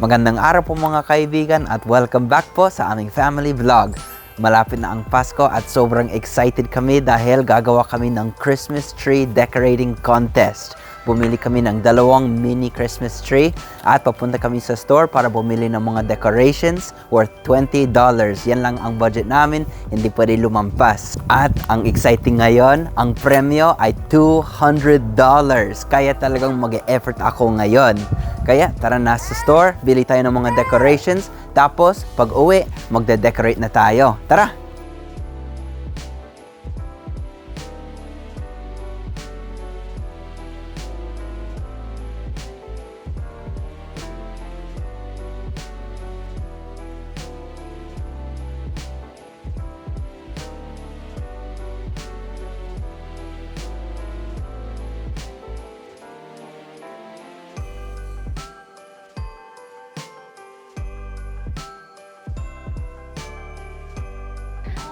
Magandang araw po mga kaibigan at welcome back po sa aming family vlog. Malapit na ang Pasko at sobrang excited kami dahil gagawa kami ng Christmas tree decorating contest. Bumili kami ng 2 mini Christmas tree at papunta kami sa store para bumili ng mga decorations worth $20. Yan lang ang budget namin, hindi pwede lumampas. At ang exciting ngayon, ang premyo ay $200. Kaya talagang mag-e-effort ako ngayon. Kaya tara na sa store, bili tayo ng mga decorations, tapos pag uwi, magde-decorate na tayo. Tara!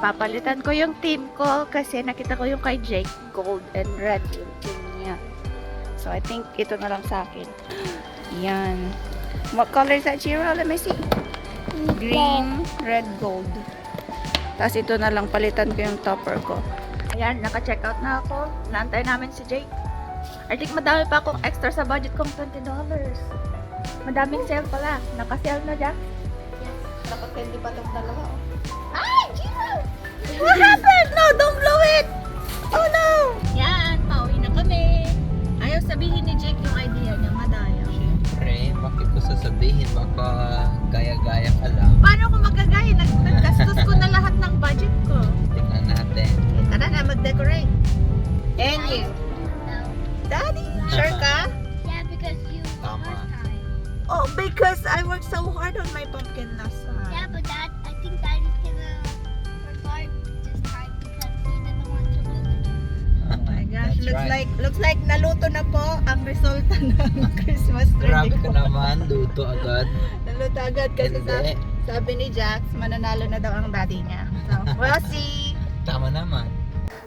Papalitan ko yung team ko kasi nakita ko yung kay Jake, gold and red yung team niya. So, I think ito na lang sa akin. Yan. What color is that, Chiro? Let me see. Green, red, gold. Tapos ito na lang, palitan ko yung topper ko. Ayan, naka-check out na ako. Naantay namin si Jake. I think madami pa akong extra sa budget kong $20. Madaming sale pala. Naka-sale na, Jack? Yes. Dapat hindi pa itong dalawa. Ay, Chiro! What happened? No, don't blow it! Oh no! Yan, pauwi na kami. Ayaw sabihin ni Jake yung idea niya, madaya. Siyempre, bakit ko sasabihin? Baka gaya-gaya ka lang. Paano ko magagaya? Naggastos ko na lahat ng budget ko. Tingnan natin. Tara na, mag-decorate. And you? Daddy, sure ka? Yeah, because you Tama. last time. Oh, because I worked so hard on my pumpkin last time. Yeah, but Dad, I think Daddy's gonna regard this time because he doesn't want to lose. Oh my gosh, That's looks like naluto na po ang resulta ng Christmas tree. Grabe ka naman, luto agad. Naluto agad kasi Hindi. sabi ni Jax, mananalo na daw ang daddy niya. So, we'll see. Tama naman.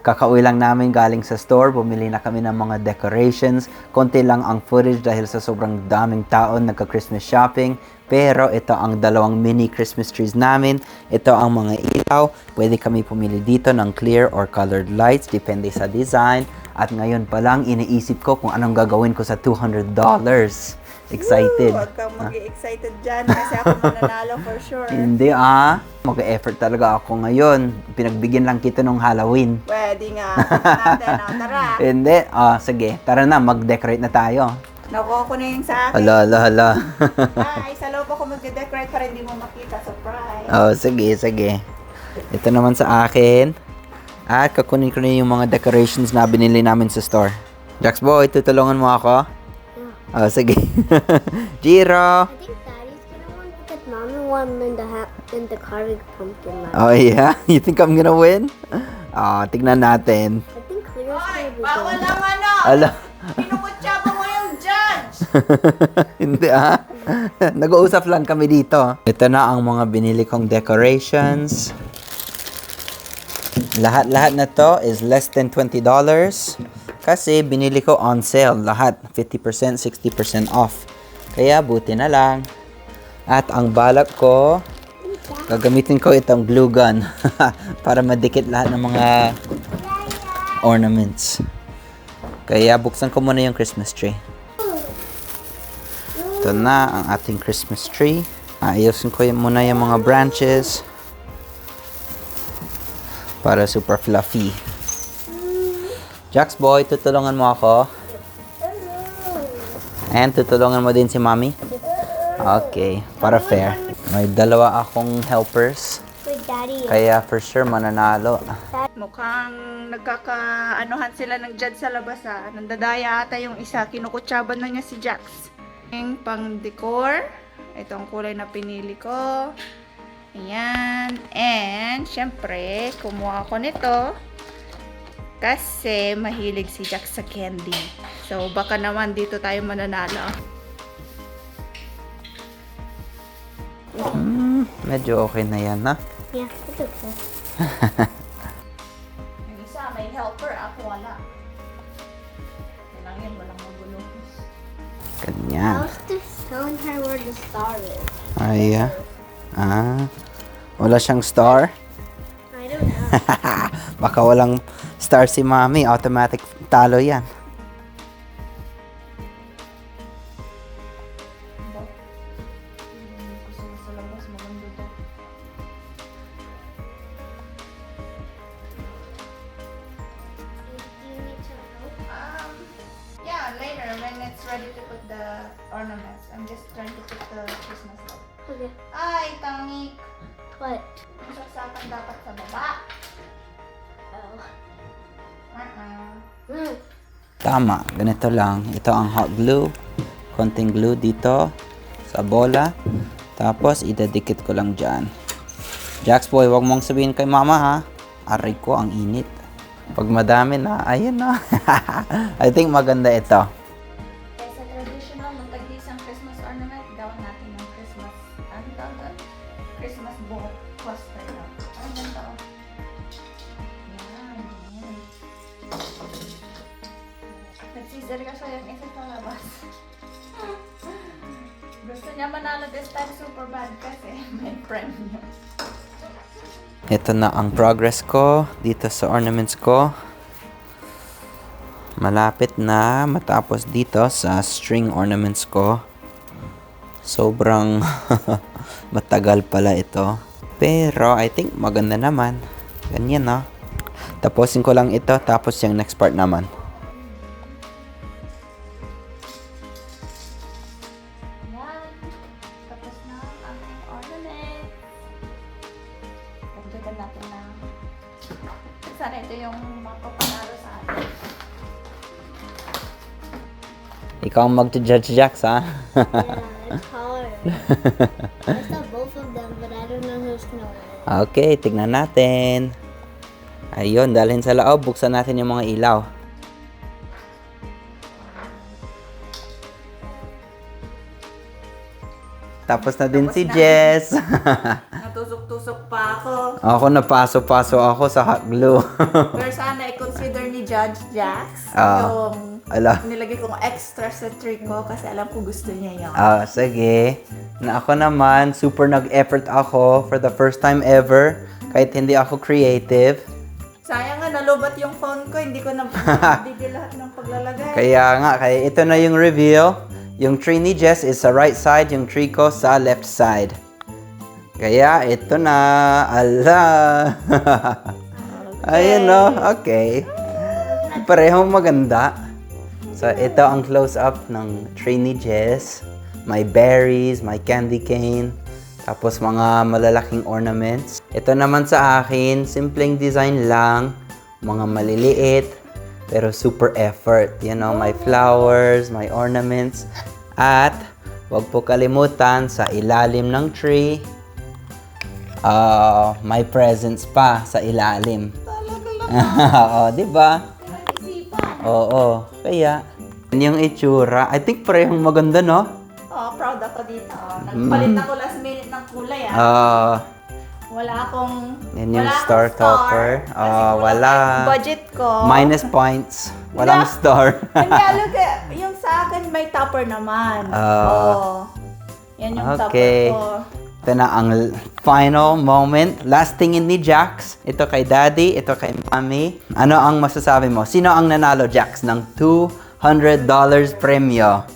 Kakauwi lang namin galing sa store, bumili na kami ng mga decorations. Konti lang ang footage dahil sa sobrang daming taon nagka-Christmas shopping. Pero ito ang 2 mini Christmas trees namin. Ito ang mga ilaw. Pwede kami pumili dito ng clear or colored lights, depende sa design. At ngayon pa lang, iniisip ko kung anong gagawin ko sa $200. Excited. Huwag kang mag-excited dyan kasi ako mananalo for sure. Hindi mag-effort talaga ako ngayon. Pinagbigyan lang kita nung Halloween. Pwede nga. Natin, tara. Hindi. Sige. Tara na, mag-decorate na tayo. Nakuha ko na yung sa akin. Hala. Ay, sa loob ako mag-decorate para hindi mo makita. Surprise. Sige. Ito naman sa akin. At kakunin ko na yung mga decorations na binili namin sa store. Jax boy, tutulungan mo ako? Sige. Jiro! I think Daddy's gonna win because Mommy won in the carving pumpkin last. Oh yeah? You think I'm gonna win? Tignan natin. I think Clear's gonna be Bawal good. ang ano. Ala. Pinukutsaba mo yung judge. Hindi Nag-uusap lang kami dito. Ito na ang mga binili kong decorations. Lahat na to is less than $20. Kasi binili ko on sale lahat. 50%, 60% off. Kaya buti na lang. At ang balak ko, gagamitin ko itong glue gun para madikit lahat ng mga ornaments. Kaya buksan ko muna yung Christmas tree. Ito na ang ating Christmas tree. Ayusin ko muna yung mga branches para super fluffy. Jax boy, tutulungan mo ako. And tutulungan mo din si Mommy. Okay, para fair. May 2 akong helpers. Wait, Daddy. Kaya for sure mananalo. Mukhang nagkakaanuhan sila ng judge sa labas Nandadaya ata yung isa. Kinukutsaban na niya si Jax. Yung pang decor. Itong kulay na pinili ko. Ayan. And, syempre, kumuha ko nito. Kasi mahilig si Jax sa candy. So, baka naman dito tayo mananalo. Medyo okay na yan, ha? Yeah, it's okay. Yung isa, may helper. Ako wala. Kailangan walang magulo. Ganyan. How's this telling her where the star is. Ay, wala siyang star. I don't know. Baka walang star si Mami. Automatic talo yan. Do you need to help? Yeah, later when it's ready to put the ornaments. I'm just trying to put the Christmas light. Okay. Ay, tangik. What? Masaksakan dapat sa baba. Oh. Uh-uh. Tama, ganito lang. Ito ang hot glue. Konting glue dito sa bola. Tapos, idadikit ko lang dyan. Jax boy, wag mong sabihin kay mama ha. Aray ko, ang init. Pag madami na, ayun na. I think maganda ito. Sa traditional, ng tag-isang Christmas ornament, gawin natin ng Christmas, ano tawag doon? Christmas ball cluster na. Ay, ganda oh. Yan, yan. Nag-scissor ka siya yung isa sa labas. Gusto niya manalo this time super bad kasi may premium. Ito na ang progress ko dito sa ornaments ko. Malapit na matapos dito sa string ornaments ko. Sobrang matagal pala ito. Pero I think maganda naman. Ganyan no. Tapusin ko lang ito tapos yung next part naman. Yan. Tapos na ang aking ornament. Dagdagan natin na. Sana ito yung mapapanalo sa atin. Ikaw ang mag-judge Jax ha. Yeah, it's hard. I saw both of them, but I don't know who's gonna win. Okay, tignan natin. Ayun, dalhin sa loob. Buksan natin yung mga ilaw. Tapos na din si Jess. Natusok-tusok pa ako. Ako napaso-paso ako sa hot glue. Pero sana i-consider ni Judge Jax yung Ala. nilagay kong extra sa tree ko kasi alam ko gusto niya yun. Sige. Na ako naman, super nag-effort ako for the first time ever. Kahit hindi ako creative. Sayang nga, nalubat yung phone ko. Hindi ko na bigil lahat ng paglalagay. Kaya ito na yung reveal. Yung tree ni Jess is sa right side, yung tree ko sa left side. Kaya ito na. Ala. Ayun no, okay. Parehong maganda. So ito ang close-up ng tree ni Jess. May berries, may candy cane. Tapos mga malalaking ornaments. Ito naman sa akin, simpleng design lang. Mga maliliit, pero super effort. You know, may flowers, may ornaments. At, wag po kalimutan, sa ilalim ng tree, may presents pa sa ilalim. Oo, di ba? Oo, kaya, yun yung itsura. I think parehong maganda, no? Oh, proud ako dito. Nagpalit ako last minute ng kulay Wala akong Yan yung wala star akong topper. Kasi Wala. yung budget ko. Minus points. Walang Yeah. star. Hindi, look at, yung sa akin may topper naman. Yan yung Okay. topper ko. Ito na ang final moment. Last tingin ni Jax. Ito kay Daddy, ito kay Mommy. Ano ang masasabi mo? Sino ang nanalo, Jax, ng $200 premyo?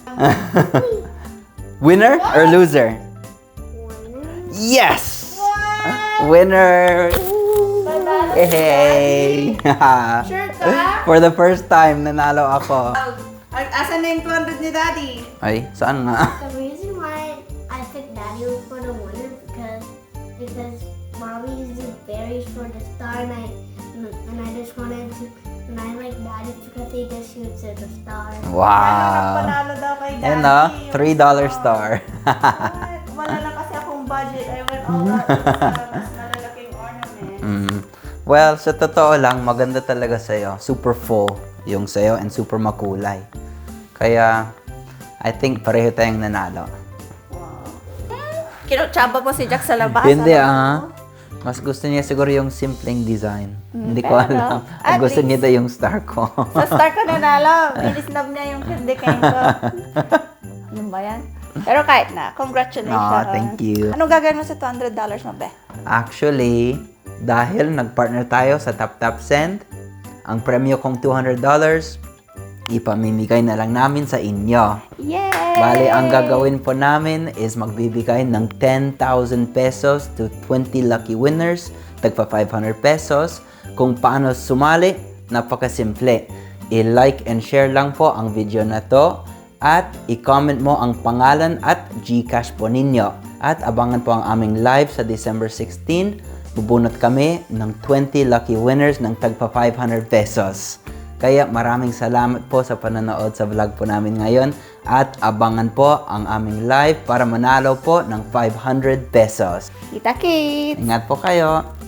Winner or loser? Yes! Winner! Panalo si Hey! Sure ka? For the first time, nanalo ako. Asan na yung 200 ni Daddy? Ay, saan nga? The reason why I picked Daddy was for the winner because Mommy uses berries for the star, and I just wanted to, and I like Daddy because he just shoots at the star. Wow! Panalo daw kay Daddy. Ayun no, $3 star. Wala na kasi akong budget. I went all out sa mas malalaking ornament. Well, sa totoo lang, maganda talaga sa'yo. Super full yung sa'yo and super makulay. Kaya, I think pareho tayong nanalo. Kinutsaba mo si Jack sa labas. Hindi alam mo? Mas gusto niya siguro yung simpleng design. Hindi ko pero, alam. at Gusto least- niya daw yung star ko. Sa star ka nanalo. Bilis love niya yung candy cane ko. Ano ba yan? Pero kahit na, congratulations. Aw, thank you. Anong gagawin mo sa $200 mo, be? Actually, dahil nagpartner tayo sa TapTap Send, ang premyo kong $200, ipamimigay na lang namin sa inyo. Yay! Bale, ang gagawin po namin is magbibigay ng 10,000 pesos to 20 lucky winners, tagpa 500 pesos. Kung paano sumali, napakasimple. I-like and share lang po ang video na to at i-comment mo ang pangalan at GCash po ninyo. At abangan po ang aming live sa December 16. Bubunot kami ng 20 lucky winners ng tagpa 500 pesos. Kaya maraming salamat po sa panonood sa vlog po namin ngayon at abangan po ang aming live para manalo po ng 500 pesos. Kita-kits! Ingat po kayo!